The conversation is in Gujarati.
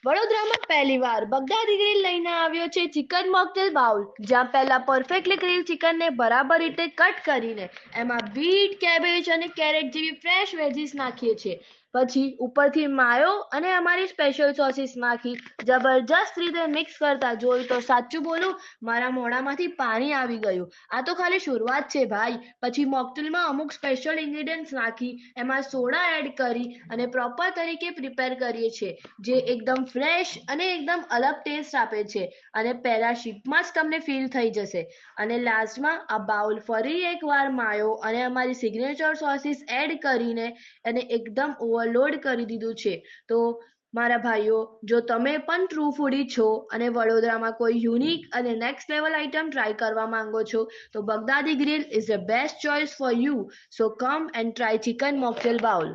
વડોદરામાં પહેલીવાર બગદાદી ગ્રીલ લઈને આવ્યો છે ચિકન મોકટેલ બાઉલ, જ્યાં પહેલા પરફેક્ટલી ગ્રીલ ચિકનને બરાબર રીતે કટ કરીને એમાં બીટ, કેબેજ અને કેરેટ જેવી ફ્રેશ વેજીસ નાખીએ છીએ. પછી ઉપરથી માયો અને અમારી સ્પેશિયલ સોસીસ નાખી જબરજસ્ત રીતે મિક્સ કરતા જોઈ તો સાચું બોલું, મારા મોઢામાંથી પાણી આવી ગયું. આ તો ખાલી શરૂઆત છે ભાઈ. પછી મોકટેલમાં અમુક સ્પેશિયલ ઇન્ગ્રેડિયન્ટ્સ નાખી એમાં સોડા એડ કરી અને પ્રોપર તરીકે પ્રિપેર કરીએ છીએ, જે એકદમ ફ્રેશ અને એકદમ અલગ ટેસ્ટ આપે છે અને પહેલા શિપમાં જ તમને ફીલ થઈ જશે. અને લાસ્ટમાં આ બાઉલ ફરી એકવાર માયો અને અમારી સિગ્નેચર સોસીસ એડ કરીને એને એકદમ ઓવરલોડ કરી દીધું છે. તો મારા ભાઈઓ, જો તમે પણ ટ્રુ ફૂડી છો અને વડોદરામાં કોઈ યુનિક અને નેક્સ્ટ લેવલ આઇટમ ટ્રાય કરવા માંગો છો, તો Baghdadi grill is the best choice for you. So come and try chicken mocktail bowl.